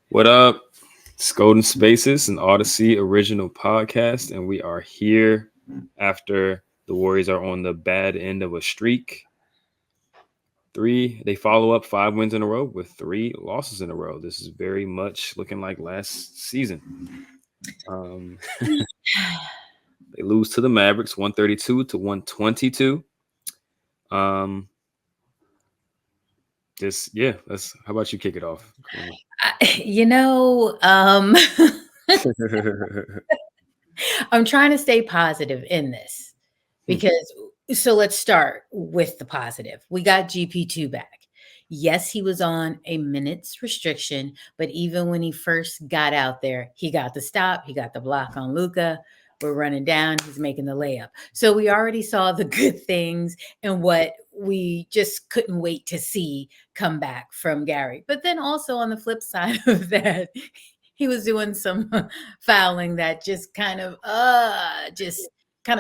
What up? It's Golden Spaces, an Odyssey original podcast, and we are here after the Warriors are on the bad end of a streak. They follow up 5 wins in a row with 3 losses in a row. This is very much looking like last season. Um, they lose to the Mavericks 132 to 122. Um, that's how about you kick it off? You know, I'm trying to stay positive in this because so let's start with the positive. We got GP2 back. Yes, he was on a minutes restriction, but even when he first got out there, he got the stop, he got the block on Luca. We're running down, he's making the layup. So we already saw the good things and what we just couldn't wait to see come back from Gary. But then also on the flip side of that, he was doing some fouling that just kind of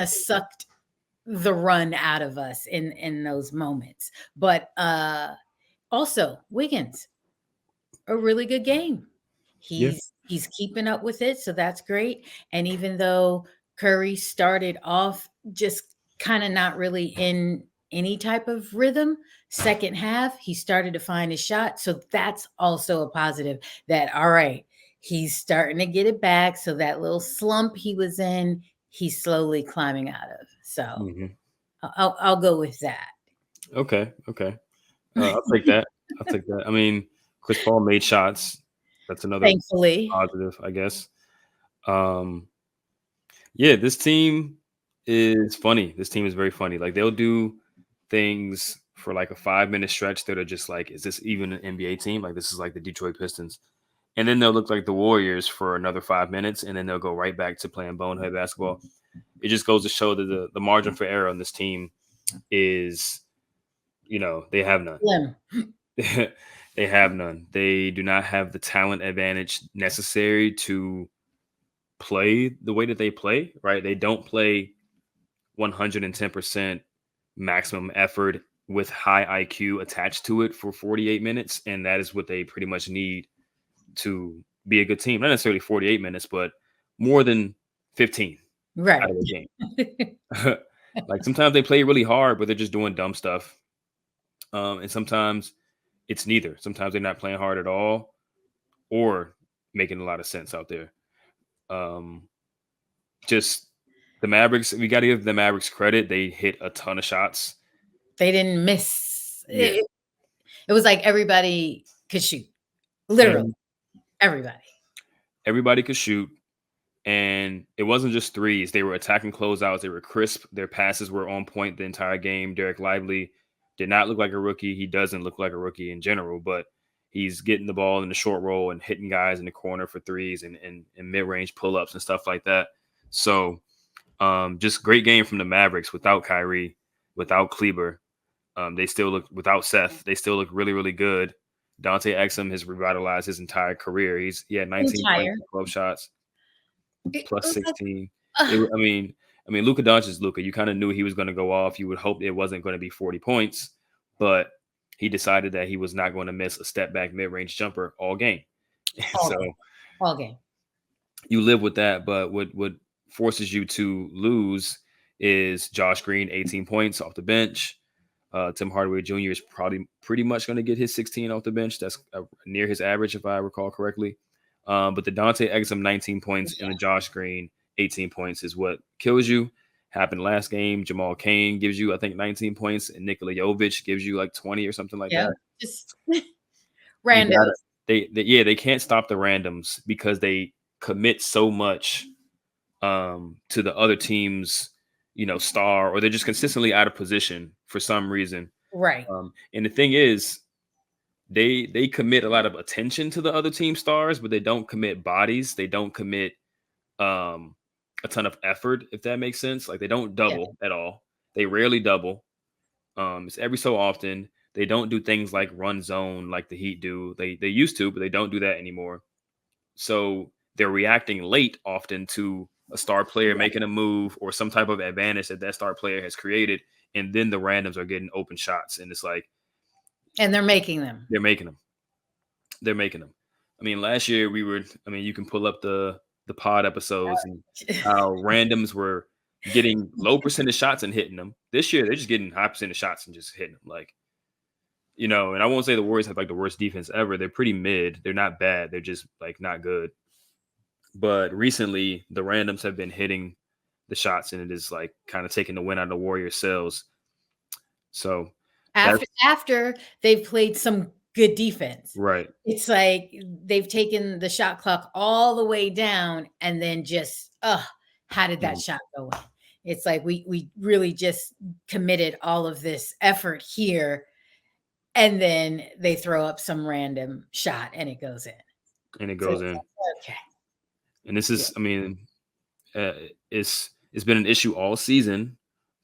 sucked the run out of us in those moments. But also Wiggins, a really good game. Yeah. He's keeping up with it, so that's great. And even though Curry started off just kind of not really in any type of rhythm, second half he started to find his shot. So that's also a positive that all right, he's starting to get it back. So that little slump he was in, he's slowly climbing out of. So Mhm. I'll go with that. Okay. I'll take that. I'll take that. I mean, Chris Paul made shots. That's another Thankfully, positive, I guess. Um, yeah, this team is funny. This team is very funny. Like they'll do things for like a 5 minute stretch that are just like, is this even an NBA team? Like this is like the Detroit Pistons. And then they'll look like the Warriors for another 5 minutes, and then they'll go right back to playing bonehead basketball. It just goes to show that the margin for error on this team is, they have none. Slim. They have none. They do not have the talent advantage necessary to play the way that they play, right? They don't play 110% maximum effort with high IQ attached to it for 48 minutes. And that is what they pretty much need to be a good team. Not necessarily 48 minutes, but more than 15 out Right. of the game. Like sometimes they play really hard, but they're just doing dumb stuff. And sometimes it's neither. Sometimes they're not playing hard at all or making a lot of sense out there. Um, just the Mavericks, we got to give the Mavericks credit. They hit a ton of shots. They didn't miss. Yeah. It was like everybody could shoot. Literally Mhm. everybody. Everybody could shoot. And it wasn't just threes. They were attacking closeouts. They were crisp. Their passes were on point the entire game. Derek Lively did not look like a rookie. He doesn't look like a rookie in general, but he's getting the ball in the short roll and hitting guys in the corner for threes and mid-range pull-ups and stuff like that. So just great game from the Mavericks without Kyrie, without Kleber. They still look without Seth. They still look really, really good. Dante Exum has revitalized his entire career. He had 19 points, Entire. 12 shots, It plus was like, 16. It, ugh. I mean, Luka Doncic is Luka. You kind of knew he was going to go off. You would hope it wasn't going to be 40 points, but he decided that he was not going to miss a step back mid range jumper all game. All So game. All game. you live with that. But what forces you to lose is Josh Green, 18 points off the bench. Tim Hardaway Jr. is probably pretty much going to get his 16 off the bench. That's near his average, if I recall correctly. But the Dante Exum 19 points and the Josh Green 18 points is what kills you. Happened last game. Jamal Cain gives you, I think, 19 points, and Nikola Jovic gives you like 20 or something like Yeah. that. Just You randos. got it. They can't stop the randoms because they commit so much to the other team's star, or they're just consistently out of position for some reason. Right. And the thing is, they commit a lot of attention to the other team stars, but they don't commit bodies. They don't commit um, a ton of effort, if that makes sense. Like they don't Yeah. double at all. They rarely double. It's every so often. They don't do things like run zone like the Heat do. They used to, but they don't do that anymore. So they're reacting late often to a star player Right. making a move or some type of advantage that star player has created, and then the randoms are getting open shots, and it's like And they're making them. they're making them. They're making them. I mean, last year we were. I mean, you can pull up the pod episodes and how randoms were getting low percentage shots and hitting them. This year, they're just getting high percentage shots and just hitting them. Like, and I won't say the Warriors have like the worst defense ever. They're pretty mid. They're not bad. They're just like not good. But recently, the randoms have been hitting the shots, and it is like kind of taking the win out of the Warriors' sails. So that's After they've played some good defense, right. it's like they've taken the shot clock all the way down, and then just how did that Mhm. shot go in? It's like we really just committed all of this effort here, and then they throw up some random shot and it goes in. And it So goes it's in. like, okay, And this yeah, is, I mean, uh, it's been an issue all season,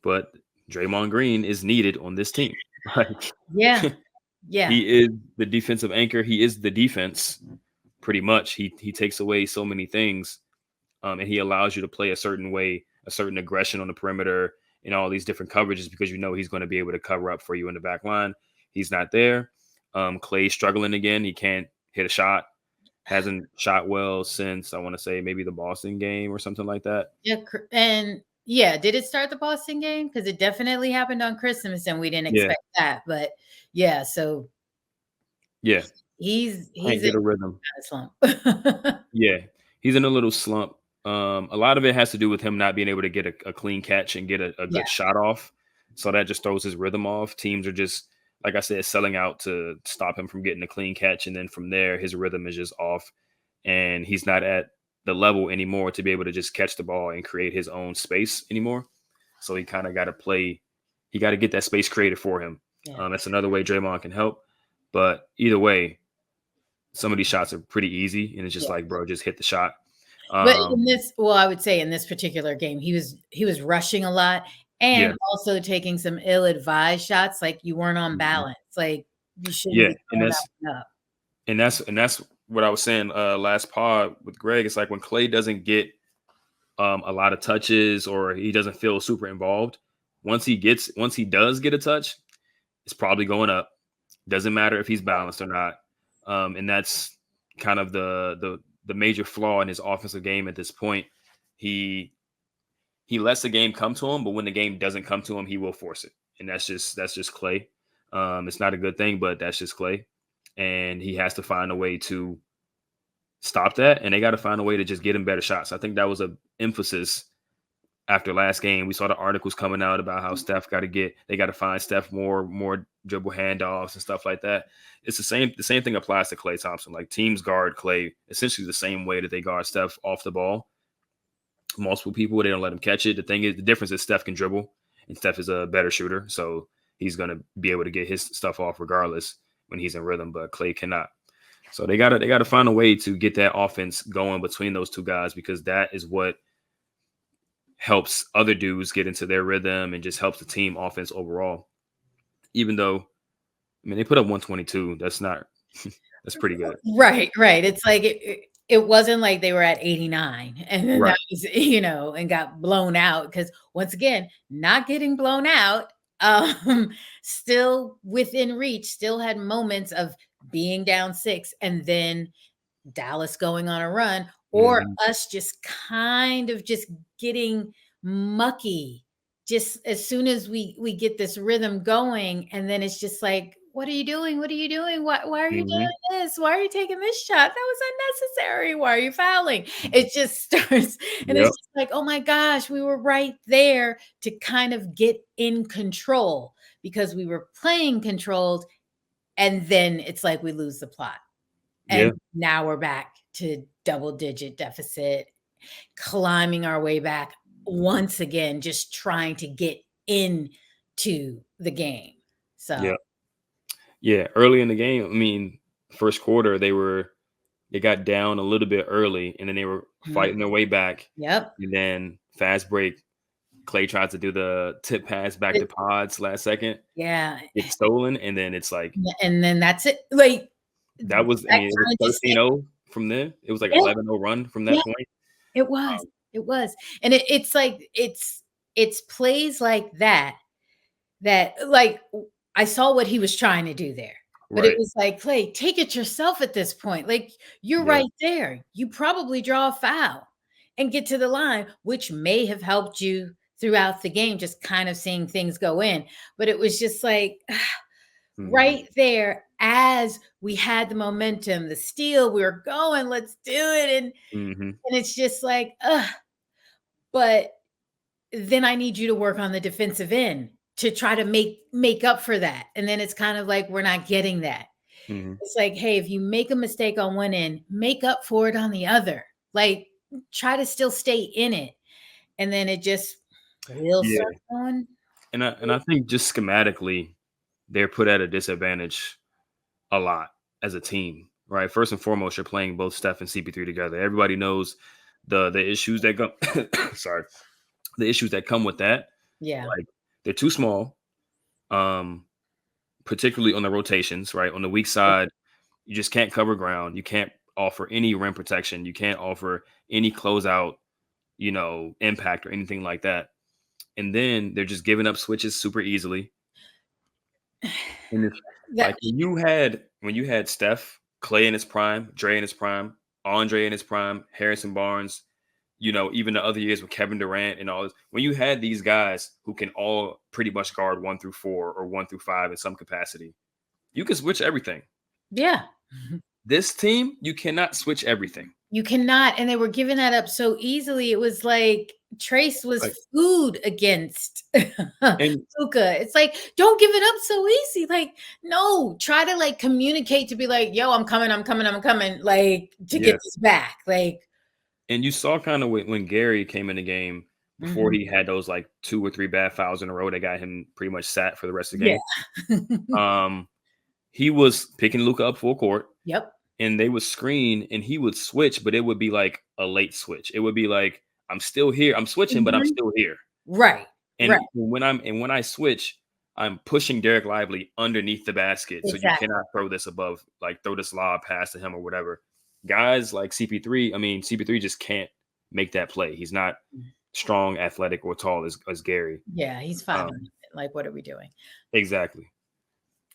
but Draymond Green is needed on this team. Like yeah, yeah, he is the defensive anchor. He is the defense, pretty much. He takes away so many things, and he allows you to play a certain way, a certain aggression on the perimeter, and all these different coverages because he's going to be able to cover up for you in the back line. He's not there. Klay's struggling again. He can't hit a shot. Hasn't shot well since I want to say maybe the Boston game or something like that. yeah, and yeah. Did it start the Boston game? Because it definitely happened on Christmas, and we didn't Yeah, expect that. But yeah, so yeah. he's Can't in get a rhythm. a slump. Yeah, he's in a little slump. A lot of it has to do with him not being able to get a clean catch and get a Yeah, good shot off. So that just throws his rhythm off. Teams are just, like I said, selling out to stop him from getting a clean catch. And then from there, his rhythm is just off. And he's not at the level anymore to be able to just catch the ball and create his own space anymore. So he kind of got to play, he got to get that space created for him. yeah. That's another way Draymond can help. But either way, some of these shots are pretty easy, and it's just Yeah. like, bro, just hit the shot. But Um, in this, well, I would say in this particular game, he was rushing a lot yeah, and also taking some ill-advised shots. Like you weren't on mhm, balance. Like you shouldn't yeah, be and throwing that's that one up. and that's and that's what I was saying last pod with Greg. It's like when Klay doesn't get a lot of touches or he doesn't feel super involved. Once he does get a touch, it's probably going up. Doesn't matter if he's balanced or not. And that's kind of the major flaw in his offensive game at this point. He he lets the game come to him, but when the game doesn't come to him, he will force it, and that's just Klay. It's not a good thing, but that's just Klay, and he has to find a way to stop that, and they got to find a way to just get him better shots. I think that was a emphasis after last game. We saw the articles coming out about how Steph they got to find Steph more dribble handoffs and stuff like that. It's the same thing applies to Klay Thompson. Like teams guard Klay essentially the same way that they guard Steph off the ball. Multiple people, they don't let him catch it. The thing is, the difference is Steph can dribble, and Steph is a better shooter, so he's gonna be able to get his stuff off regardless when he's in rhythm. But Klay cannot. So they gotta find a way to get that offense going between those two guys because that is what helps other dudes get into their rhythm and just helps the team offense overall. Even though, I mean, they put up 122. That's not. That's pretty good. Right, right. It's like it wasn't like they were at 89 and then Right. that was, and got blown out because once again, not getting blown out, still within reach, still had moments of being down 6 and then Dallas going on a run or Mhm. us just kind of just getting mucky just as soon as we get this rhythm going and then it's just like what are you doing, what are you doing, why are you Mhm. doing this, why are you taking this shot, that was unnecessary, why are you fouling, it just starts and it's Yep. just like oh my gosh, we were right there to kind of get in control because we were playing controlled and then it's like we lose the plot and Yeah. now we're back to double digit deficit, climbing our way back once again, just trying to get into the game. So, Yeah. Yeah. Early in the game, I mean, first quarter they got down a little bit early, and then they were mhm, fighting their way back, yep. and then fast break. Clay tries to do the tip pass back to It- Pods last second, yeah. gets stolen, and then it's like And then that's it. Like, that was. I that mean, it was kind of just, 13-0 from there. It was like yeah, 11-0 run from yeah, that point. it was. Um, It was. And it's like, it's plays like that, like I saw what he was trying to do there. But it Right. was like, "Klay, take it yourself at this point. Like, you're Yeah. right there. You probably draw a foul and get to the line," which may have helped you throughout the game, just kind of seeing things go in. But it was just like Hmm. right there as we had the momentum, the steal, we were going, let's do it. Hmm. And it's just like, ugh. But then I need you to work on the defensive end to try to make up for that. And then it's kind of like we're not getting that. Hmm. It's like, hey, if you make a mistake on one end, make up for it on the other. Like try to still stay in it. And then it just will start Yeah. going. And I think just schematically, they're put at a disadvantage a lot as a team, right? First and foremost, you're playing both Steph and CP3 together. Everybody knows the issues that come sorry, the issues that come with that. Yeah. Like they're too small, um, particularly on the rotations, right? On the weak side, you just can't cover ground. You can't offer any rim protection. You can't offer any closeout, impact or anything like that. And then they're just giving up switches super easily. And it's That like when you had Steph, Clay in his prime, Dre in his prime, Andre in his prime, Harrison Barnes, even the other years with Kevin Durant and all this, when you had these guys who can all pretty much guard 1 through 4 or 1 through 5 in some capacity, you can switch everything. yeah. This team, you cannot switch everything. You cannot, and they were giving that up so easily. It was like Trace was Like, food against and Luka. It's like, don't give it up so easy. Like, no, try to like communicate to be like, yo, I'm coming, I'm coming, I'm coming, like to get yeah, this back. Like, and you saw kind of when Gary came in the game before mhm. he had those like 2 or 3 bad fouls in a row that got him pretty much sat for the rest of the Yeah. game. Um, he was picking Luca up full court, Yep. and they would screen, and he would switch, but it would be like a late switch. It would be like, I'm still here. I'm switching, but I'm Mhm. still here. Right. Right. And when I switch, I'm pushing Derek Lively underneath the basket. So you Exactly. cannot throw this above, like throw this lob pass to him or whatever. Guys like CP3, I mean, CP3 just can't make that play. He's not strong, athletic, or tall as Gary. Yeah, he's 5'11". Um, Like, what are we doing? exactly.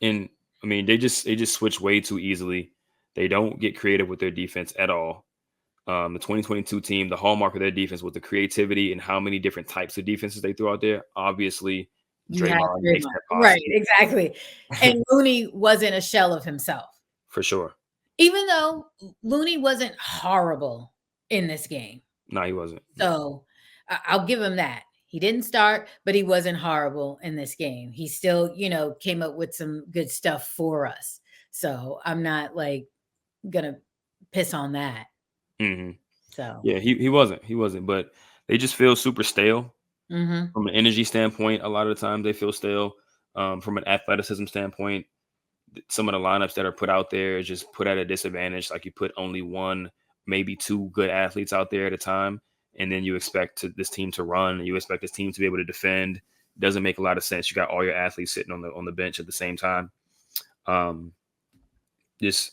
And I mean, they just switch way too easily. They don't get creative with their defense at all. The 2022 team, the hallmark of their defense was the creativity and how many different types of defenses they threw out there. Obviously, You have Draymond makes Kariemah. that Right, possible exactly. And Looney wasn't a shell of himself. for sure. Even though Looney wasn't horrible in this game. No, he wasn't. No. So I'll give him that. He didn't start, but he wasn't horrible in this game. He still, came up with some good stuff for us. So I'm not like gonna piss on that. Hmm. So Yeah, he wasn't. He wasn't. But they just feel super stale mhm. from an energy standpoint. A lot of the times they feel stale. From an athleticism standpoint, some of the lineups that are put out there is just put at a disadvantage. Like you put only one, maybe two good athletes out there at a time, and then you expect this team to run. You expect this team to be able to defend. Doesn't make a lot of sense. You got all your athletes sitting on the bench at the same time. Um, just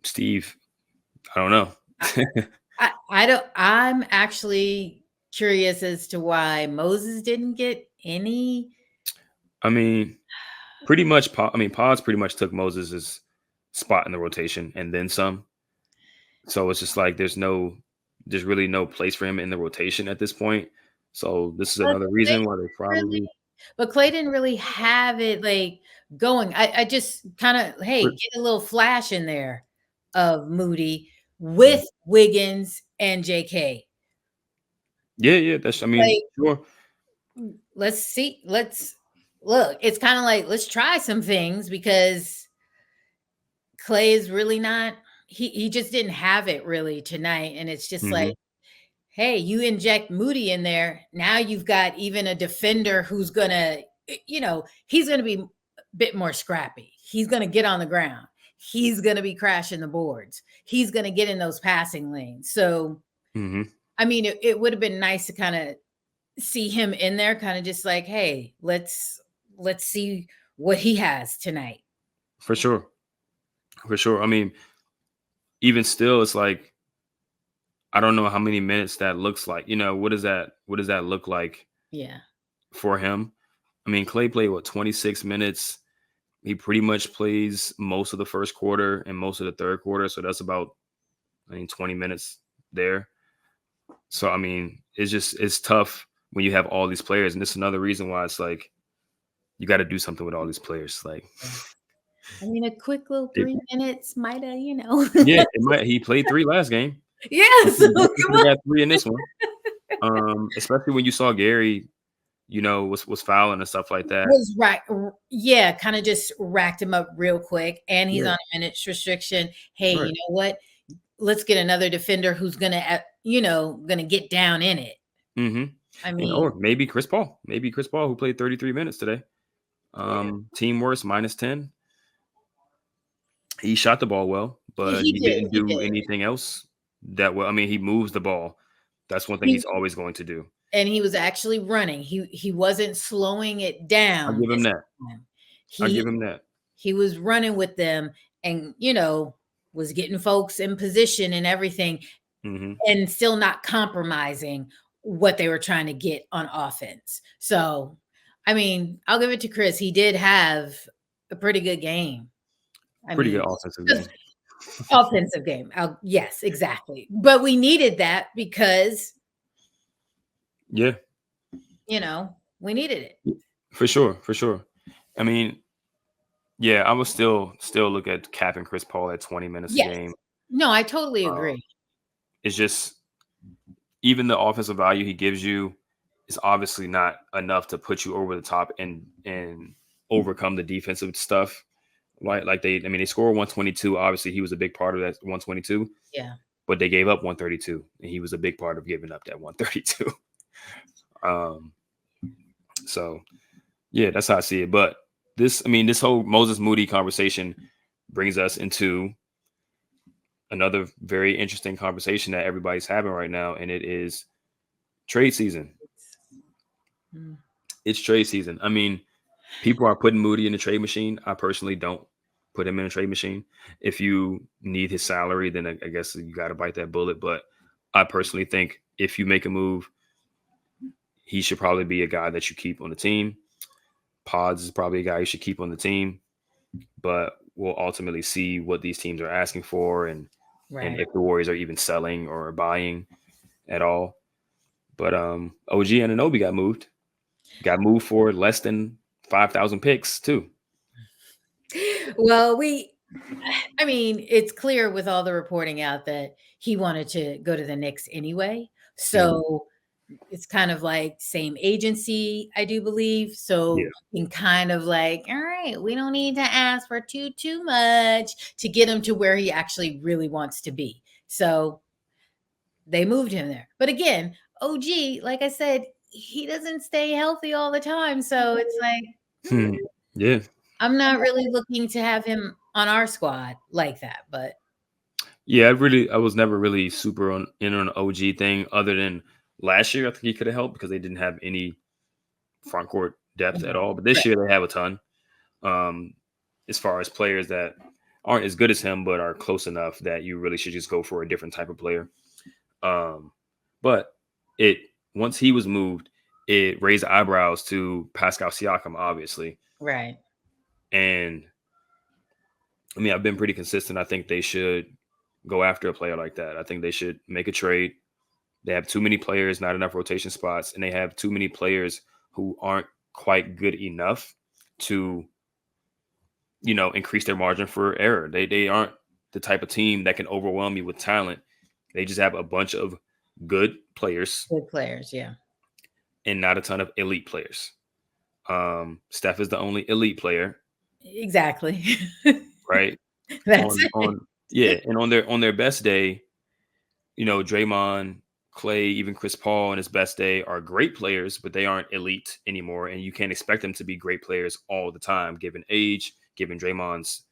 Steve, I don't know. I don't I'm actually curious as to why Moses didn't get any. I mean, pretty much. Pods pretty much took Moses's spot in the rotation and then some. So it's just like there's really no place for him in the rotation at this point. So this is But another Klay reason why they didn't really probably but Klay didn't really have it, like, going. I just kinda, "Hey, get a little flash in there of Moody with Wiggins and JK." yeah, yeah. Like, Sure. let's see let's look, it's kinda like, let's try some things because Klay is really not he just didn't have it really tonight, and it's just like, Hmm. hey, you inject Moody in there. Now you've got even a defender who's gonna, he's gonna be a bit more scrappy. He's gonna get on the ground. He's gonna be crashing the boards. He's gonna get in those passing lanes. So, Hmm. I mean, it would have been nice to kind of see him in there, kind of just like, hey, let's see what he has tonight. For sure. For sure. I mean, even still, it's like I don't know how many minutes that looks like. What does that look like Yeah. for him? I mean, Clay played what 26 minutes. he pretty much plays most of the first quarter and most of the third quarter. So that's about, 20 minutes there. So, it's tough when you have all these players. And this is another reason why it's like, you got to do something with all these players. Like, I mean, a quick little it, 3 minutes might have. yeah, he played 3 last game. Yes. He Come should have on. got 3 in this one. Especially when you saw Gary, was fouling and stuff like that. Was right. Yeah, kind of just racked him up real quick. And he's Yeah, on a minutes restriction. Hey, you right. know what? Let's get another defender who's gonna get down in it. Mm-hmm. I And mean, or maybe Chris Paul. Maybe Chris Paul, who played 33 minutes today. yeah, Team worst -10. He shot the ball well, but he he did. didn't He do did. anything else that well. He moves the ball. That's one thing He he's always going to do. and he was actually running. He wasn't slowing it I'll down give him this that. time. I'll He give him that. he was running with them and was getting folks in position and everything Hmm. and still not compromising what they were trying to get on offense. So, I mean, I'll give it to Chris. He did have a pretty good game. I Pretty mean, good offensive just game. offensive game. Yes, exactly. But we needed that because, Yeah, we needed it. for sure, for sure. I mean, yeah, I would still look at capping Chris Paul at 20 minutes a Yes. game. No, I totally Uh, agree. it's just, even the offensive value he gives you is obviously not enough to put you over the top and overcome the defensive stuff. Like they scored 122. Obviously, he was a big part of that 122, Yeah. but they gave up 132, and he was a big part of giving up that 132. um, so yeah, that's how I see it. But this whole Moses Moody conversation brings us into another very interesting conversation that everybody's having right now, and it is trade season. Mm. It's trade season. People are putting Moody in the trade machine. I personally don't put him in a trade machine. If you need his salary, then I guess you got to bite that bullet. But I personally think if you make a move, he should probably be a guy that you keep on the team. Pods is probably a guy you should keep on the team. But we'll ultimately see what these teams are asking for and Right. if the Warriors are even selling or buying at all. But OG Anunoby got moved. Got moved for less than 5,000 picks too. Well, it's clear with all the reporting out that he wanted to go to the Knicks anyway. So it's kind of like same agency, I do believe. So Yeah. you can kind of like, all right, we don't need to ask for too much to get him to where he actually really wants to be. So they moved him there. But again, OG, like I said, he doesn't stay healthy all the time. So it's like, Yeah. I'm not really looking to have him on our squad like that, but Yeah, I was never really super on an OG thing other than last year. I think he could have helped because they didn't have any front court depth at all. But this right. year they have a ton. As far as players that aren't as good as him, but are close enough that you really should just go for a different type of player. But once he was moved, it raised eyebrows to Pascal Siakam, obviously. Right. And I've been pretty consistent. I think they should go after a player like that. I think they should make a trade. They have too many players, not enough rotation spots, and they have too many players who aren't quite good enough to, increase their margin for error. They aren't the type of team that can overwhelm you with talent. They just have a bunch of good players Good players, yeah. and not a ton of elite players. Steph is the only elite player, Exactly. right? That's it. And on their best day, Draymond, Klay, even Chris Paul on his best day are great players, but they aren't elite anymore. And you can't expect them to be great players all the time, given age, given Draymond's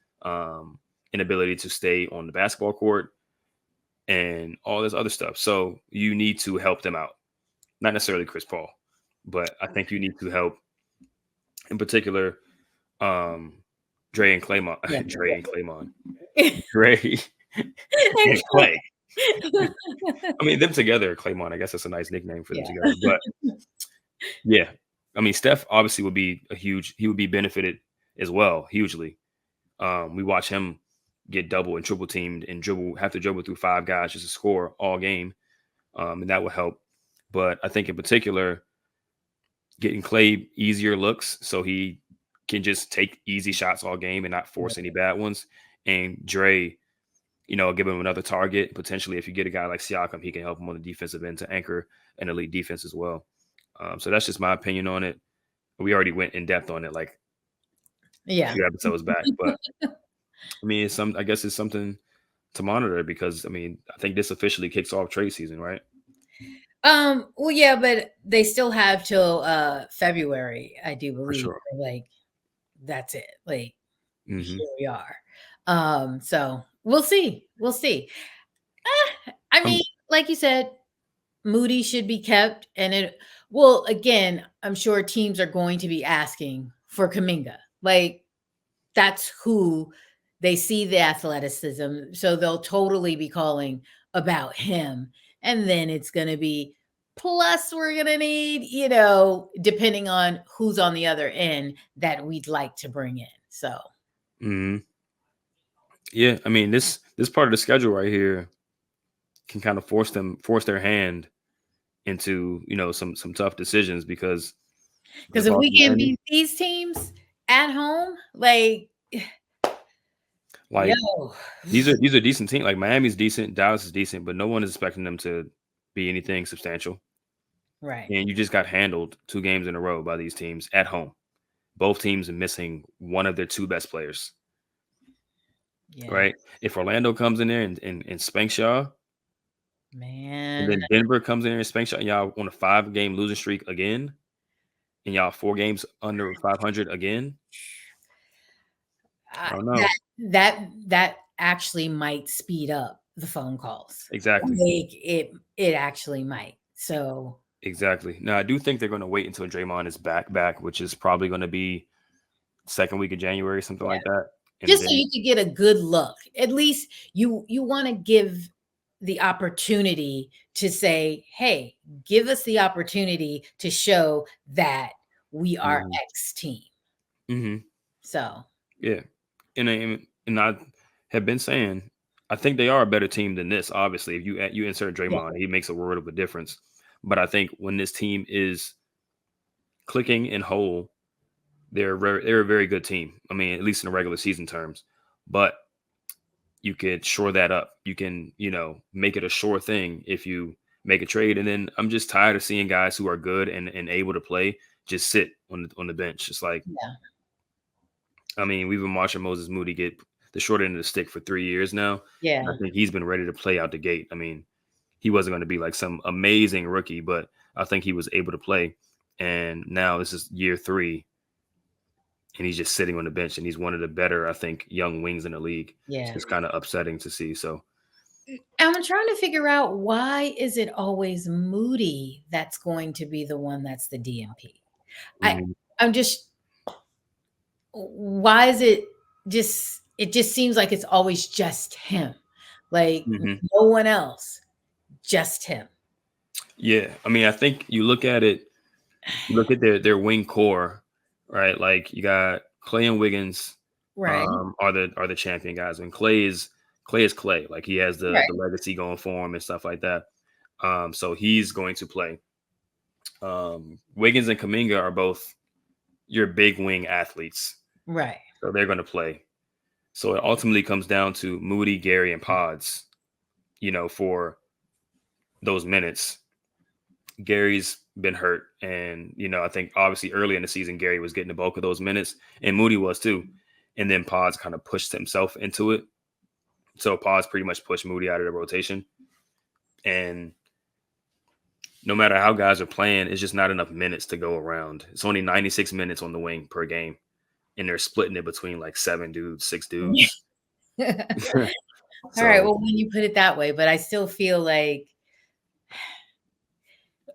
inability to stay on the basketball court and all this other stuff. So you need to help them out. Not necessarily Chris Paul, but I think you need to help, in particular, Dre and Claymon. Yeah. Dre and Claymon. Dre and Clay. Them together, Claymon. I guess that's a nice nickname for them Yeah. together. But yeah, Steph obviously would be he would be benefited as well, hugely. We watch him get double and triple teamed and have to dribble through 5 guys just to score all game, and that will help. But I think in particular, getting Klay easier looks so he can just take easy shots all game and not force any bad ones. And Dre, give him another target. Potentially, if you get a guy like Siakam, he can help him on the defensive end to anchor an elite defense as well. So that's just my opinion on it. We already went in depth on it like a few episodes back, but I mean, I guess it's something to monitor because I mean, I think this officially kicks off trade season, right? Well, yeah, but they still have till February, I do For believe. sure. Like, that's it. Like, Hmm. here we are. So we'll see. We'll see. I mean, like you said, Moody should be kept, and again, I'm sure teams are going to be asking for Kuminga. Like, that's who they see the athleticism, so they'll totally be calling about him. And then it's going to be, plus we're going to need, depending on who's on the other end that we'd like to bring in. So, yeah, I mean, this part of the schedule right here can kind of force their hand into some tough decisions because because if we can beat these teams at home, like yo, these are decent teams. Like Miami's decent, Dallas is decent, but no one is expecting them to be anything substantial. right? And you just got handled 2 games in a row by these teams at home. Both teams are missing one of their 2 best players. Yeah, right? If Orlando comes in there and spanks y'all, and man. then Denver comes in there and spanks y'all, and y'all on a 5-game losing streak again, and y'all 4 games under 500 again. I don't know. That actually might speed up the phone calls. Exactly. Like it actually might. So Exactly. Now I do think they're going to wait until Draymond is back, which is probably going to be second week of January, something like that. And just so you could get a good look. At least you want to give the opportunity to say, hey, give us the opportunity to show that we are X team. So yeah, and I have been saying I think they are a better team than this. Obviously, if you insert Draymond, he makes a world of a difference. But I think when this team is clicking and whole, they're a very good team. I mean, at least in the regular season terms. But you could shore that up. You can, make it a sure thing if you make a trade. And then I'm just tired of seeing guys who are good and able to play just sit on the bench. It's like, I mean, we've been watching Moses Moody get the short end of the stick for 3 years now. yeah. I think he's been ready to play out the gate. I mean, he wasn't going to be like some amazing rookie, but I think he was able to play. And now this is year 3, and he's just sitting on the bench, and he's one of the better, I think, young wings in the league. Yeah. It's kind of upsetting to see. So I'm trying to figure out, why is it always Moody that's going to be the one that's the DMP? I'm just, why is it just seems like it's always just him. Like no one else, just him. Yeah. I mean, I think you look at their wing core, right? Like you got Klay and Wiggins, Right. Are the champion guys, and Klay is Klay. Like he has the legacy going for him and stuff like that. So he's going to play. Wiggins and Kuminga are both your big wing athletes, right? So they're going to play. So it ultimately comes down to Moody, Gary, and Pods, for those minutes. Gary's been hurt, and I think obviously early in the season Gary was getting the bulk of those minutes, and Moody was too. And then Pods kind of pushed himself into it. So Pods pretty much pushed Moody out of the rotation. And no matter how guys are playing, it's just not enough minutes to go around. It's only 96 minutes on the wing per game. And they're splitting it between like 7 dudes, 6 dudes. All right. Well, when you put it that way, but I still feel like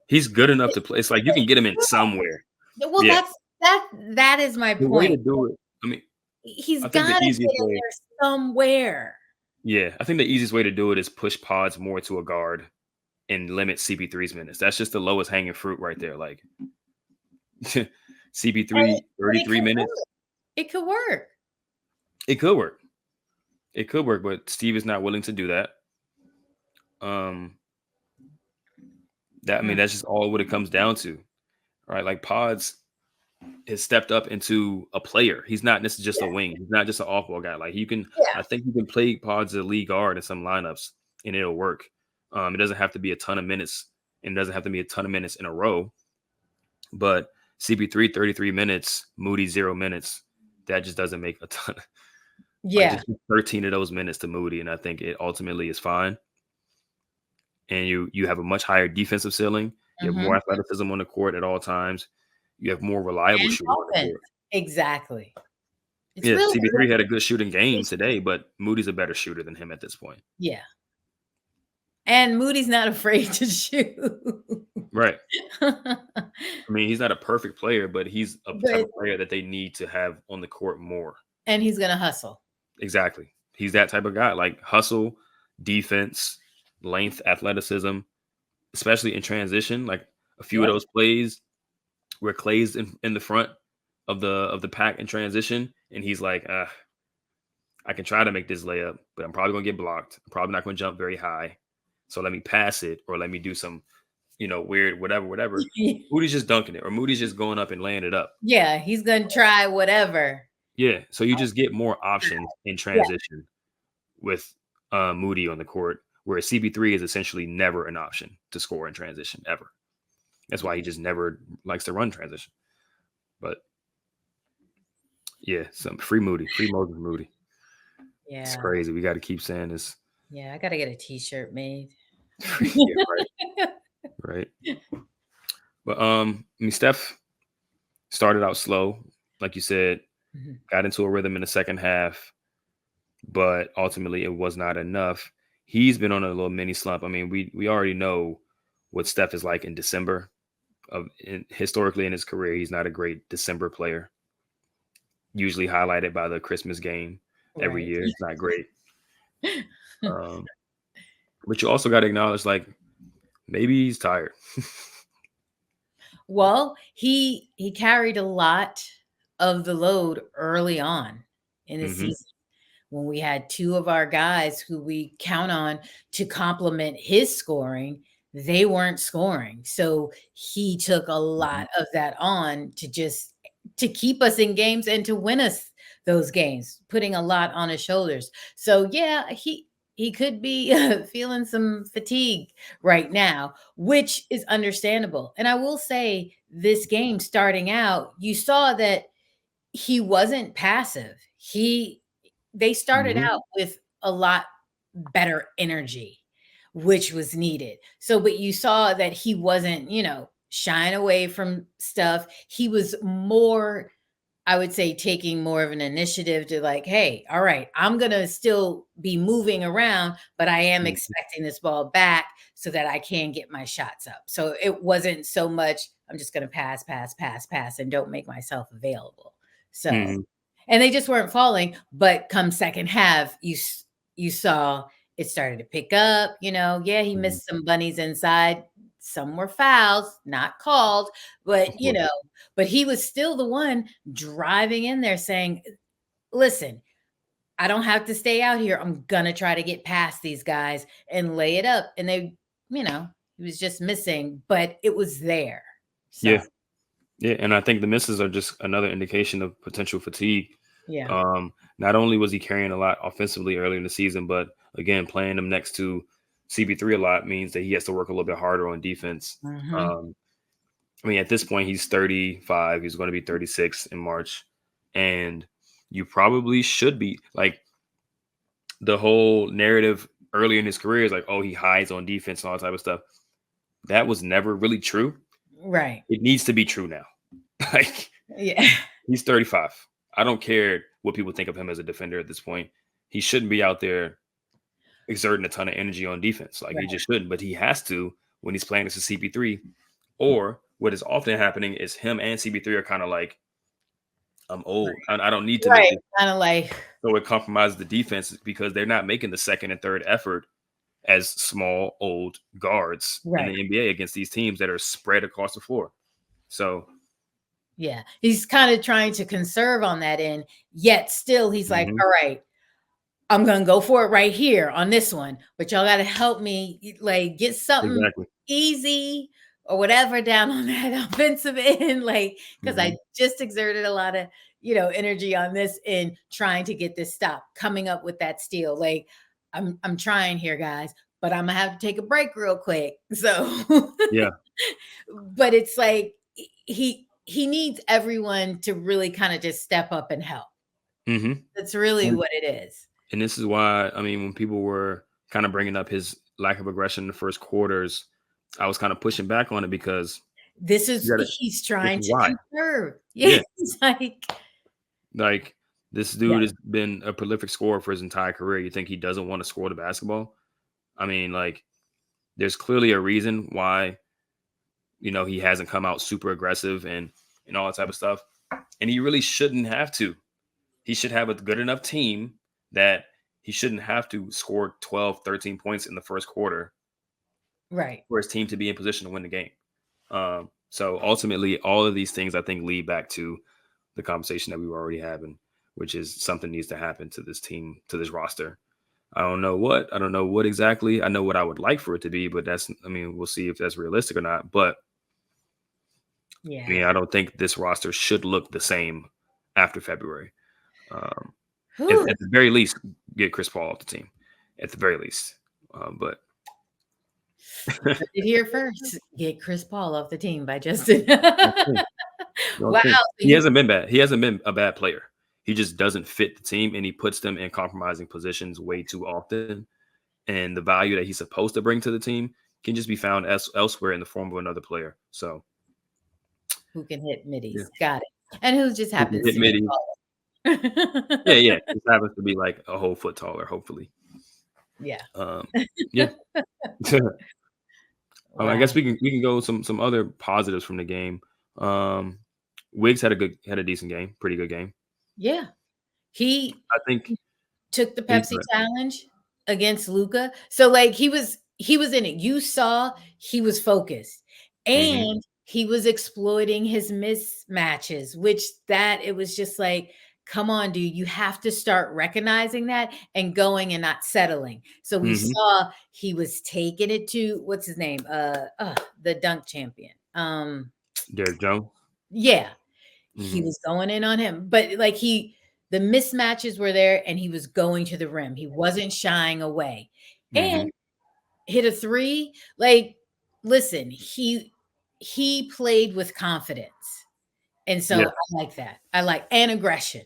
he's good enough to play. It's like you can get him in somewhere. Well, that is my point. The way to do it. I mean, he's got to get in there somewhere. Yeah, I think the easiest way to do it is push Pods more to a guard and limit CP3's minutes. That's just the lowest hanging fruit right there. Like CP3, 33 minutes. It could work. It could work. It could work, but Steve is not willing to do that. I mean, Mm. that's just all what it comes down to, right? Like Pods has stepped up into a player. He's not just a Yeah. wing. He's not just an off-ball guy. Like Yeah. I think you can play Pods as a lead guard in some lineups and it'll work. It doesn't have to be a ton of minutes, and it doesn't have to be a ton of minutes in a row. But CP3 33 minutes, Moody 0 minutes. That just doesn't make a ton. Like Yeah. just 13 of those minutes to Moody, and I think it ultimately is fine. And you have a much higher defensive ceiling. You have more Mhm. athleticism on the court at all times. You have more reliable And shooting on the offense. court. Exactly. It's Yeah, really CP3 had a good shooting game good. today, but Moody's a better shooter than him at this point. Yeah. And Moody's not afraid to shoot. Right. I mean, he's not a perfect player, but he's a type But of player that they need to have on the court more. and he's gonna hustle. Exactly. He's that type of guy, like hustle, defense, length, athleticism, especially in transition. Like a few of Yep. those plays where Klay's in the front of the pack in transition, and he's like, I can try to make this layup, but I'm probably gonna get blocked. I'm probably not gonna jump very high. So let me pass it or let me do some, weird whatever. Moody's just dunking it, or Moody's just going up and laying it up. Yeah, he's gonna try whatever. Yeah. So you just get more options in Yeah. transition with Moody on the court, whereas CP3 is essentially never an option to score in transition ever. That's why he just never likes to run transition. But yeah, some free Moses Moody. It's Yeah. crazy. We got to keep saying this. Yeah, I gotta get a t-shirt made. Yeah, right. But I mean, Steph started out slow, like you said, Mhm. got into a rhythm in the second half, but ultimately it was not enough. He's been on a little mini slump. I mean, we already know what Steph is like in December. Historically in his career, he's not a great December player. Usually highlighted by the Christmas game every Right. year. It's not great. But you also got to acknowledge, like, maybe he's tired. Well, he carried a lot of the load early on in the Hmm. season when we had two of our guys who we count on to complement his scoring. They weren't scoring. So he took a Hmm. lot of that on to keep us in games and to win us those games, putting a lot on his shoulders. So yeah, he could be feeling some fatigue right now, which is understandable. And I will say, this game starting out, you saw that he wasn't passive. They started Hmm. out with a lot better energy, which was needed. So, but you saw that he wasn't, shying away from stuff. He was more, I would say, taking more of an initiative to like, hey, all right, I'm going to still be moving around, but I am expecting this ball back so that I can get my shots up. So it wasn't so much, I'm just going to pass, and don't make myself available. So, Hmm. and they just weren't falling. But come second half, you saw it started to pick up. Yeah, he Hmm. missed some bunnies inside. Some were fouls, not called, but Of course. but he was still the one driving in there saying, listen, I don't have to stay out here. I'm gonna try to get past these guys and lay it up. And he was just missing, but it was there. So Yeah. Yeah. And I think the misses are just another indication of potential fatigue. yeah. Not only was he carrying a lot offensively early in the season, but again, playing him next to CP3 a lot means that he has to work a little bit harder on defense. Mhm. Um, I mean, at this point, he's 35. He's going to be 36 in March. And you probably should be like the whole narrative earlier in his career is like, oh, he hides on defense and all that type of stuff. That was never really true. Right. It needs to be true now. Like, Yeah. he's 35. I don't care what people think of him as a defender at this point. He shouldn't be out there exerting a ton of energy on defense. Like, he Right. just shouldn't, but he has to when he's playing as a CP3. Or what is often happening is him and CP3 are kind of like, I'm old. I don't need to make Right. this. Kind of like, So it compromises the defense because they're not making the second and third effort as small, old guards in right. the NBA against these teams that are spread across the floor. So Yeah. He's kind of trying to conserve on that end, yet still he's like, Mhm. all right, I'm gonna go for it right here on this one, but y'all gotta help me like get something Exactly. easy or whatever down on that offensive end, like because I Mhm. just exerted a lot of energy on this end trying to get this stop, coming up with that steal. Like I'm trying here, guys, but I'm gonna have to take a break real quick. So, Yeah. but it's like he needs everyone to really kind of just step up and help. Mhm. That's really And what it is. and this is why, I mean, when people were kinda bringing up his lack of aggression in the first quarters, I was kinda pushing back on it because This you is gotta he's this trying is to why. conserve. Yeah, Yeah. he's like Like, this yeah, dude has been a prolific scorer for his entire career. You think he doesn't wanna score the basketball? I mean, like, there's clearly a reason why, he hasn't come out super aggressive and all that type of stuff, and he really shouldn't have to. He should have a good enough team that he shouldn't have to score 12, 13 points in the first quarter right. for his team to be in position to win the game. So ultimately, all of these things I think lead back to the conversation that we were already having, which is something needs to happen to this team, to this roster. I don't know what. I don't know what exactly. I know what I would like for it to be, but I mean, we'll see if that's realistic or not. But I Yeah. mean, I don't think this roster should look the same after February. Um, Whew. at the very least, get Chris Paul off the team. At the very least, but You heard it here first. Get Chris Paul off the team by Justin. we'll see. We'll Wow. see. So He you hasn't been bad. He hasn't been a bad player. He just doesn't fit the team, and he puts them in compromising positions way too often. And the value that he's supposed to bring to the team can just be found elsewhere in the form of another player. So who can hit yeah, middies. Got it. And who just who can happens hit to be midi? Yeah, taller. yeah. Just happens to be like a whole foot taller, hopefully. Yeah. Um, yeah. I guess Wow. we can go some other positives from the game. Um, Wiggs had a decent game, pretty good game. Yeah. He I think took the he's Pepsi good. challenge against Luca. So like he was in it. You saw he was focused Hmm. and he was exploiting his mismatches, which that it was just like, come on, dude, you have to start recognizing that and going and not settling. So we Hmm. saw he was taking it to what's his name? The dunk champion. Derek Jones. Yeah, he Hmm. was going in on him, but like the mismatches were there and he was going to the rim. He wasn't shying away Hmm. and hit a three. Like, listen, he played with confidence. And so Yeah, I like that. I like and aggression.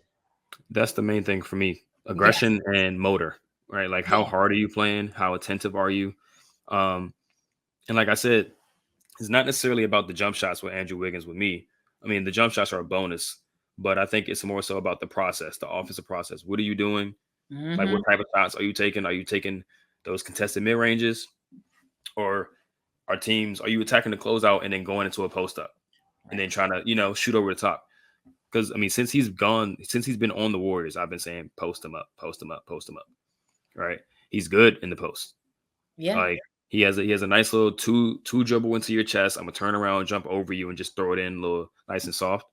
that's the main thing for me. Yes. Aggression and motor, right? Like how Yeah. hard are you playing? How attentive are you? Um, and like I said, it's not necessarily about the jump shots with Andrew Wiggins with me. I mean, the jump shots are a bonus, but I think it's more so about the process, the offensive process. What are you doing? Like, Hmm. what type of shots are you taking? Are you taking those contested mid ranges, or are you attacking the closeout and then going into a post up and Right. then trying to shoot over the top? Because I mean, since he's been on the Warriors, I've been saying post him up, post him up, post him up. Right? He's good in the post. Yeah. Like he has a nice little two dribble into your chest. I'm gonna turn around, jump over you, and just throw it in a little nice and soft.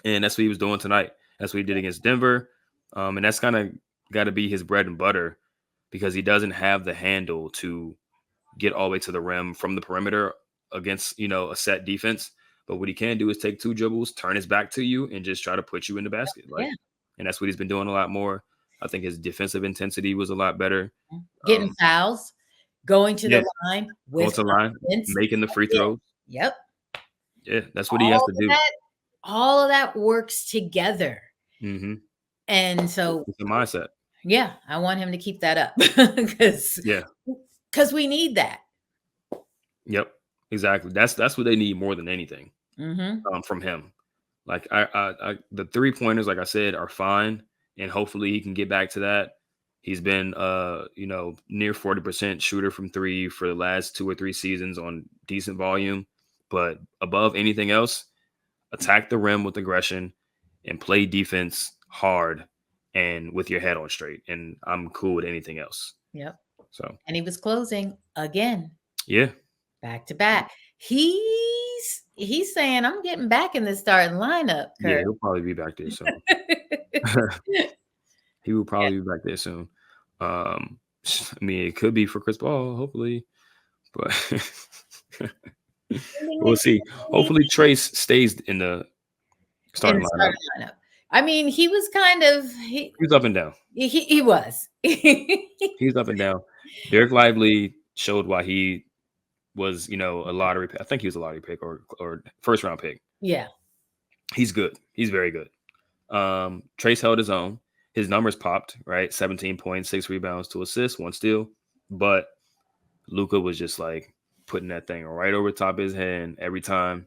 And that's what he was doing tonight. That's what he did against Denver. And that's kind of got to be his bread and butter because he doesn't have the handle to get all the way to the rim from the perimeter against a set defense. But what he can do is take two dribbles, turn his back to you, and just try to put you in the basket. Yeah. And that's what he's been doing a lot more. I think his defensive intensity was a lot better. Getting fouls, going to Yeah, the line going with to the line, confidence. making the free Yeah. throws. Yep. Yeah, that's what he has All to of do. that, all of that works together. Hmm. And so It's a mindset. yeah, I want him to keep that up because Yeah. we need that. Yep. Exactly. That's what they need more than anything Mhm. from him. Like the 3 pointers, like I said, are fine, and hopefully he can get back to that. He's been near 40% shooter from three for the last 2 or 3 seasons on decent volume, but above anything else, attack the rim with aggression and play defense hard and with your head on straight. And I'm cool with anything else. Yep. So And he was closing again, yeah. back to back. He's he's saying I'm getting back in the starting lineup, Yeah, Kurt. he'll probably be back there soon. He will Yeah. probably be back there soon. I mean, it could be for Chris Paul, hopefully, but we'll see. Hopefully, Trace stays in the In starting the lineup. starting lineup. I mean, he was kind of He's up and down. he was. He's up and down. Derek Lively showed why he was, a lottery pick. I think he was a lottery pick or first round pick. Yeah. He's good. He's very good. Trace held his own. His numbers popped, right? 17 points, 6 rebounds, 2 assists, 1 steal. But Luka was just like putting that thing right over the top of his head every time.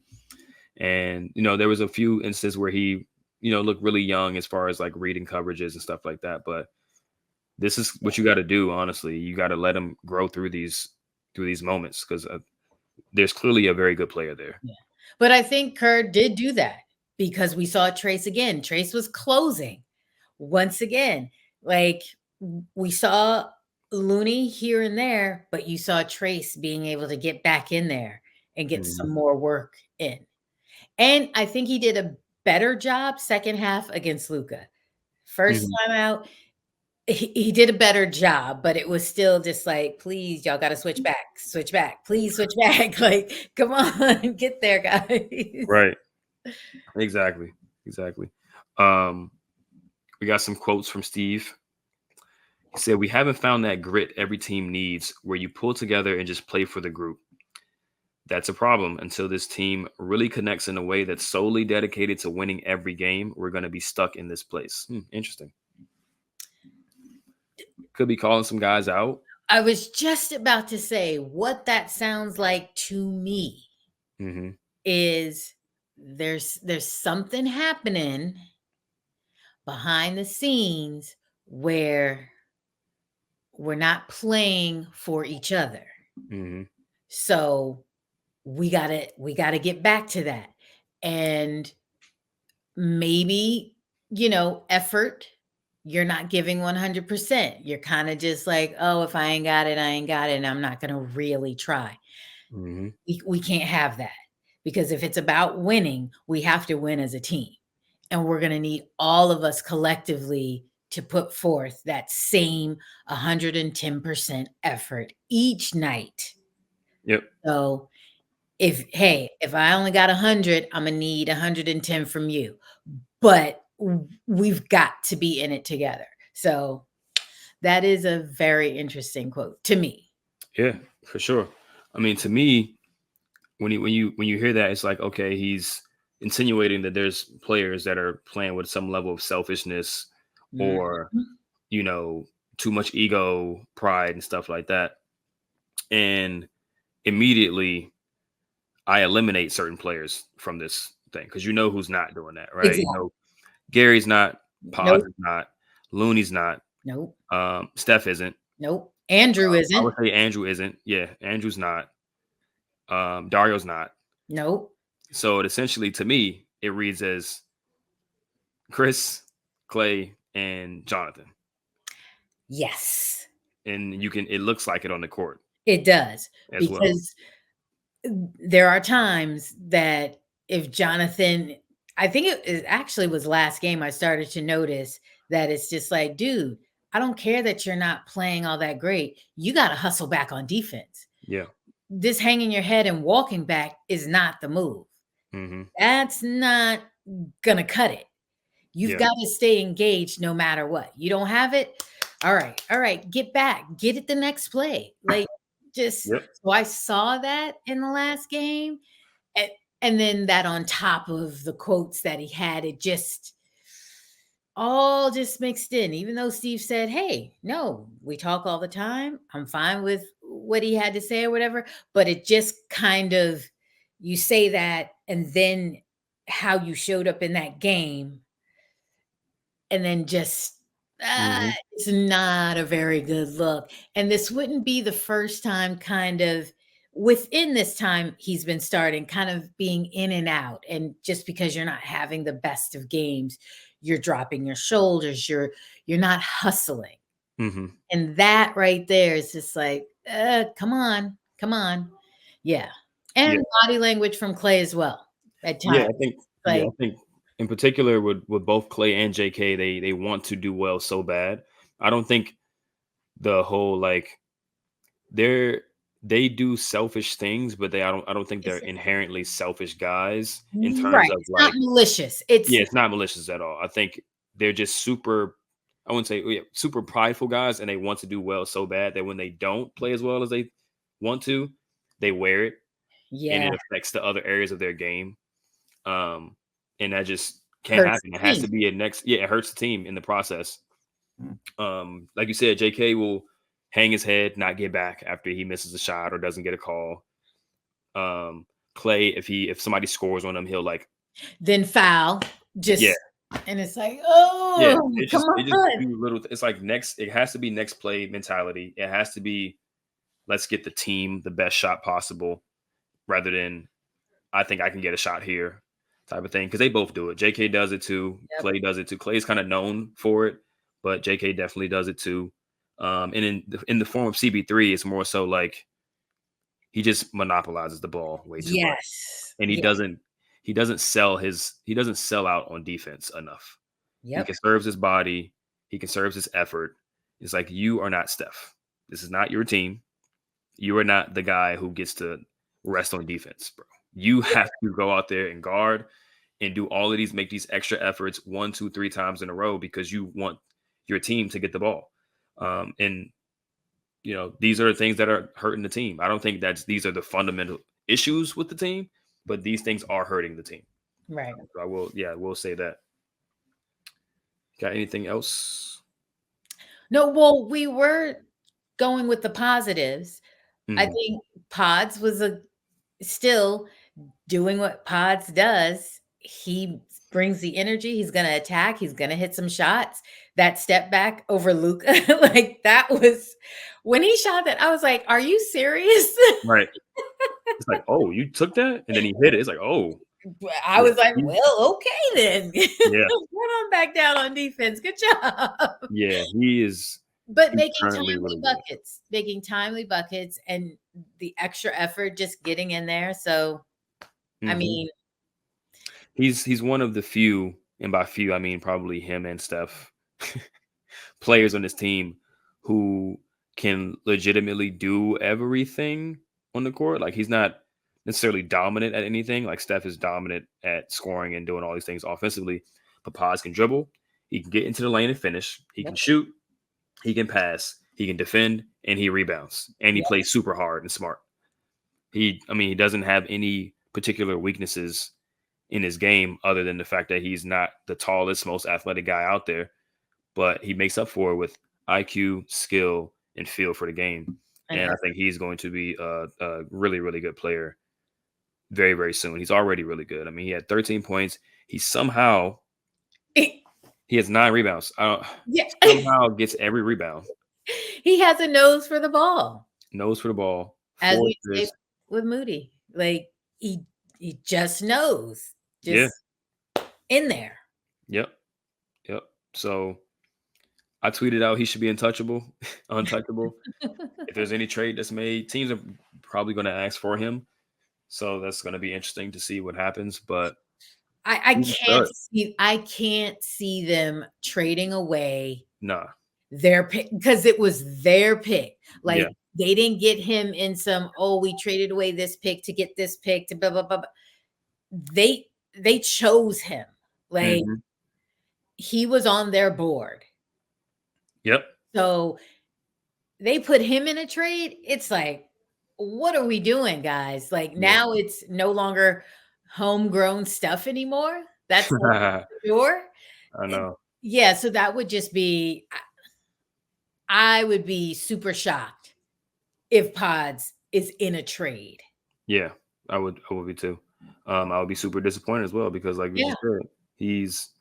And, there was a few instances where he, looked really young as far as like reading coverages and stuff like that. But this is what you got to do, honestly. You got to let him grow through these moments because there's clearly a very good player there. Yeah. But I think Kerr did do that because we saw Trace again. Trace was closing once again. Like we saw Looney here and there, but you saw Trace being able to get back in there and get some more work in. And I think he did a better job second half against Luka. First time out, he did a better job, but it was still just like, please, y'all got to switch back, please switch back. Like, come on, get there, guys. Right. Exactly. We got some quotes from Steve. He said, "We haven't found that grit every team needs where you pull together and just play for the group. That's a problem. Until this team really connects in a way that's solely dedicated to winning every game, we're going to be stuck in this place." Interesting. Could be calling some guys out. I was just about to say what that sounds like to me is there's something happening behind the scenes where we're not playing for each other. So we gotta get back to that. And maybe, effort, you're not giving 100%. You're kind of just like, oh, if I ain't got it, I ain't got it. And I'm not going to really try. We can't have that because if it's about winning, we have to win as a team. And we're going to need all of us collectively to put forth that same 110% effort each night. Yep. So if I only got 100, I'm going to need 110 from you. But we've got to be in it together. So that is a very interesting quote to me. Yeah, for sure. I mean, to me, when you hear that, it's like, okay, he's insinuating that there's players that are playing with some level of selfishness or, too much ego, pride, and stuff like that. And immediately I eliminate certain players from this thing because who's not doing that, right? Exactly. Gary's not, Paz Nope. is not, Looney's not, Nope. Steph isn't. Nope. Andrew isn't. I would say Andrew isn't. Yeah, Andrew's not. Dario's not. Nope. So essentially, to me, it reads as Chris, Klay, and Jonathan. Yes. And it looks like it on the court. It does. Because there are times that if Jonathan, I think it actually was last game, I started to notice that it's just like, dude, I don't care that you're not playing all that great. You got to hustle back on defense. Yeah. This hanging your head and walking back is not the move. That's not going to cut it. You've got to stay engaged no matter what. You don't have it. All right. Get back. Get it the next play. Like so I saw that in the last game. And then that on top of the quotes that he had, it just all just mixed in. Even though Steve said, hey, no, we talk all the time. I'm fine with what he had to say or whatever. But it just kind of, you say that and then how you showed up in that game and then just it's not a very good look. And this wouldn't be the first time kind of within this time he's been starting kind of being in and out. And just because you're not having the best of games, you're dropping your shoulders, you're not hustling. And that right there is just like, come on. Yeah. Yeah, And body language from Klay as well at yeah, times. I Like, think in particular with both Clay and JK, they want to do well so bad. I don't think the whole like they're they do selfish things, but I don't think they're it's inherently selfish guys in terms right. of It's not like malicious. It's yeah, it's not malicious at all. I think they're just super I wouldn't say yeah, super prideful guys and they want to do well so bad that when they don't play as well as they want to, they wear it and yeah, it affects the other areas of their game. Um, and that just can't hurts happen. It the has team. to be a next. Yeah, it hurts the team in the process. Like you said, J.K. will hang his head, not get back after he misses a shot or doesn't get a call. Clay, if somebody scores on him, he'll like Then foul. yeah, Just and it's like, yeah. oh, come They just on. do little. It's like next. It has to be next play mentality. It has to be let's get the team the best shot possible rather than I think I can get a shot here type of thing because they both do it. JK does it too. Yep. Clay does it too. Clay's kind of known for it, but JK definitely does it too. And in the form of CB3, it's more so like he just monopolizes the ball way too much, Yes. and Yeah. he doesn't sell out on defense enough. He Yep. conserves his body. He conserves his effort. It's like you are not Steph. This is not your team. You are not the guy who gets to rest on defense, bro. You Yeah. have to go out there and guard and do all of these, make these extra efforts 1, 2, 3 times in a row because you want your team to get the ball. And these are the things that are hurting the team. I don't think these are the fundamental issues with the team, but these things are hurting the team. Right. So I will say that. Got anything else? No, well, we were going with the positives. I Mhm. think Pods was a still doing what Pods does. He brings the energy. He's going to attack. He's going to hit some shots. That step back over Luca, like that was when he shot that. I was like, "Are you serious?" Right. It's like, oh, you took that, and then he hit it. It's like, oh, I yeah, was like, "Well, okay then. yeah, Run on back down on defense. Good job." yeah. But He's making currently timely really good. buckets, and the extra effort just getting in there. So, I Mhm. mean, He's one of the few, and by few I mean probably him and Steph, players on this team who can legitimately do everything on the court. Like he's not necessarily dominant at anything. Like Steph is dominant at scoring and doing all these things offensively. But Paz can dribble. He can get into the lane and finish. He can yep, shoot. He can pass. He can defend, and he rebounds. And he yep, plays super hard and smart. He doesn't have any particular weaknesses in his game other than the fact that he's not the tallest, most athletic guy out there, but he makes up for it with IQ, skill, and feel for the game. and And I think he's going to be a really, really good player very, very soon. He's already really good. I mean, he had 13 points. He somehow he has 9 rebounds. yeah. Somehow gets every rebound. He has a nose for the ball, Nose for the ball. as Four we say assists. with Moody. Like he just knows, Yeah. just in there. Yep. Yep. So I tweeted out he should be untouchable, untouchable. If there's any trade that's made, teams are probably going to ask for him. So that's going to be interesting to see what happens. But he's a stud. I can't see them trading away Nah. their pick because it was their pick. Yeah. Like they didn't get him in some, oh, we traded away this pick to get this pick to blah blah blah. They chose him. Like Hmm. he was on their board. Yep. So they put him in a trade. It's like, what are we doing, guys? Like Yeah. now it's no longer homegrown stuff anymore. That's like for sure. I know. Yeah, so that would just be I would be super shocked if Pods is in a trade. Yeah. I would be too. I would be super disappointed as well because, like we Yeah. just said,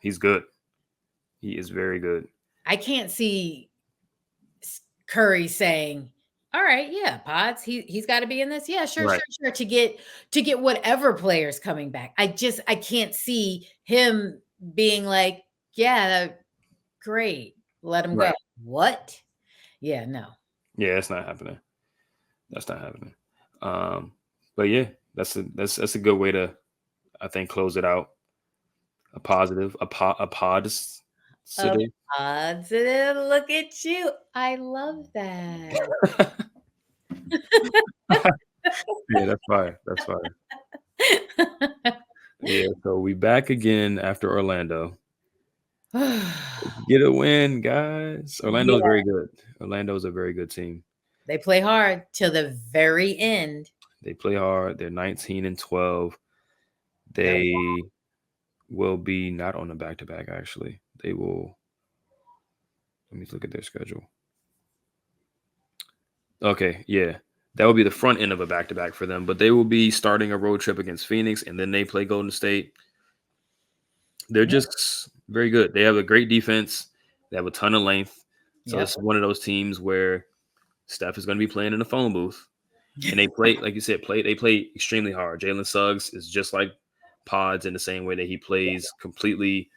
he's good. He is very good. I can't see Curry saying, "All right, yeah, Pods, he's got to be in this. Yeah, sure, Right. sure, sure." To get whatever players coming back. I can't see him being like, "Yeah, great, let him go." Right. What? Yeah, no. Yeah. That's not happening. That's not happening. But yeah, That's a good way to, I think, close it out. A positive, a A positive. positive. Look at you. I love that. Yeah, that's fire. That's fire. Yeah, so we back again after Orlando. Get a win, guys. Orlando is Yeah, very good. Orlando is a very good team. they play hard till the very end. They play hard. They're 19-12. Yep. They will be not on the back-to-back, actually. They will. Let me look at their schedule. Okay, yeah. That will be the front end of a back-to-back for them, but they will be starting a road trip against Phoenix, and then they play Golden State. They're Yep. just very good. They have a great defense. They have a ton of length. So Yep. it's one of those teams where Steph is going to be playing in a phone booth, and they play, like you said, they play extremely hard. Jalen Suggs is just like Pods in the same way that he plays completely,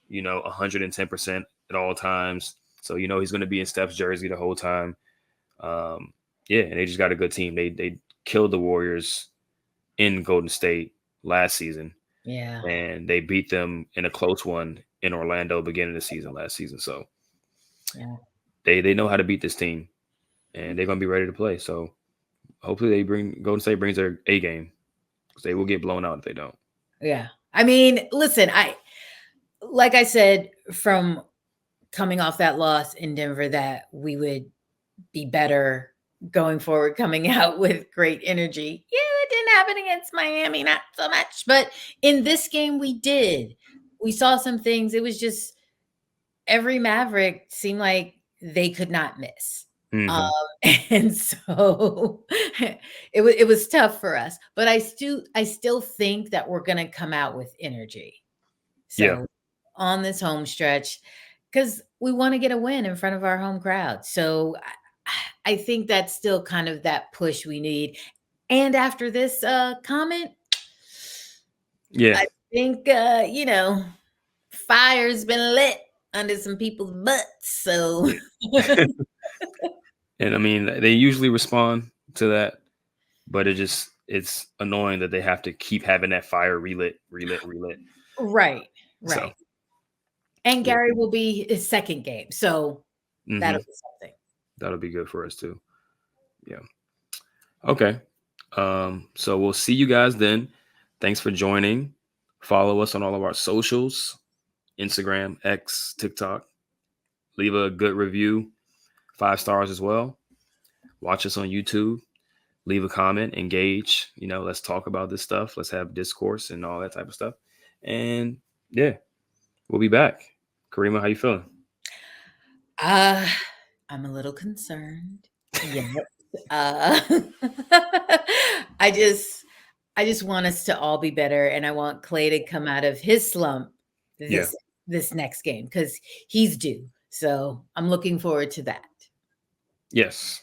110% at all times. So he's going to be in Steph's jersey the whole time. Yeah, and they just got a good team. They killed the Warriors in Golden State last season, Yeah. and they beat them in a close one in Orlando beginning of the season last season. So Yeah. they know how to beat this team, and they're gonna be ready to play. So hopefully Golden State brings their A game, because they will get blown out if they don't. Yeah. I mean, listen, like I said, from coming off that loss in Denver, that we would be better going forward, coming out with great energy. Yeah, it didn't happen against Miami, not so much. But in this game, we did. We saw some things. It was just every Maverick seemed like they could not miss. Um, Mm-hmm. and so it was tough for us. But I still think that we're gonna come out with energy. Yeah, So on this home stretch, because we want to get a win in front of our home crowd. So I think that's still kind of that push we need. And after this comment, yeah, I think fire's been lit under some people's butts. So and I mean they usually respond to that, but it's annoying that they have to keep having that fire relit. right, So right. And yeah. Gary will be his second game. So Mm-hmm. that'll be something. That'll be good for us too. Yeah. Okay. So we'll see you guys then. Thanks for joining. Follow us on all of our socials: Instagram, X, TikTok. Leave a good review, 5 stars as well. Watch us on YouTube. Leave a comment, engage. Let's talk about this stuff. Let's have discourse and all that type of stuff. And yeah, we'll be back. Kariemah, how you feeling? I'm a little concerned. Yeah. Uh, I just want us to all be better, and I want Klay to come out of his slump Yeah. this next game, because he's due. So I'm looking forward to that. Yes.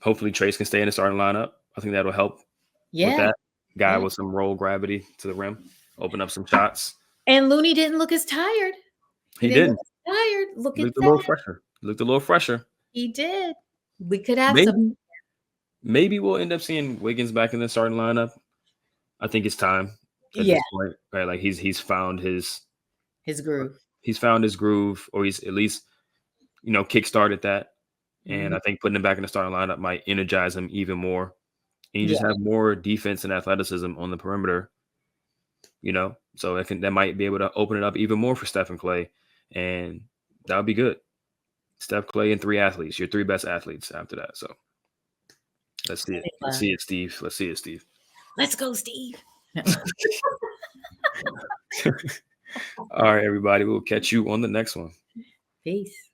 Hopefully Trace can stay in the starting lineup. I think that'll help with Yeah. that. Guy Yeah. with some roll gravity to the rim, open up some shots. And Looney didn't look as tired. He didn't didn't. look as tired. Look He at looked a little that. fresher. Looked a little fresher. He did. We could have Maybe, some. maybe we'll end up seeing Wiggins back in the starting lineup. I think it's time at Yeah, this point, right? Like he's found his groove. groove, or he's at least kickstarted that. And Mhm. I think putting him back in the starting lineup might energize him even more. And you just Yeah. have more defense and athleticism on the perimeter. So that might be able to open it up even more for Steph and Klay, and that would be good. Steph, Klay, and 3 athletes, your 3 best athletes after that. So let's see it. Let's see it, Steve. Let's see it, Steve. Let's go, Steve. All right, everybody. We'll catch you on the next one. Peace.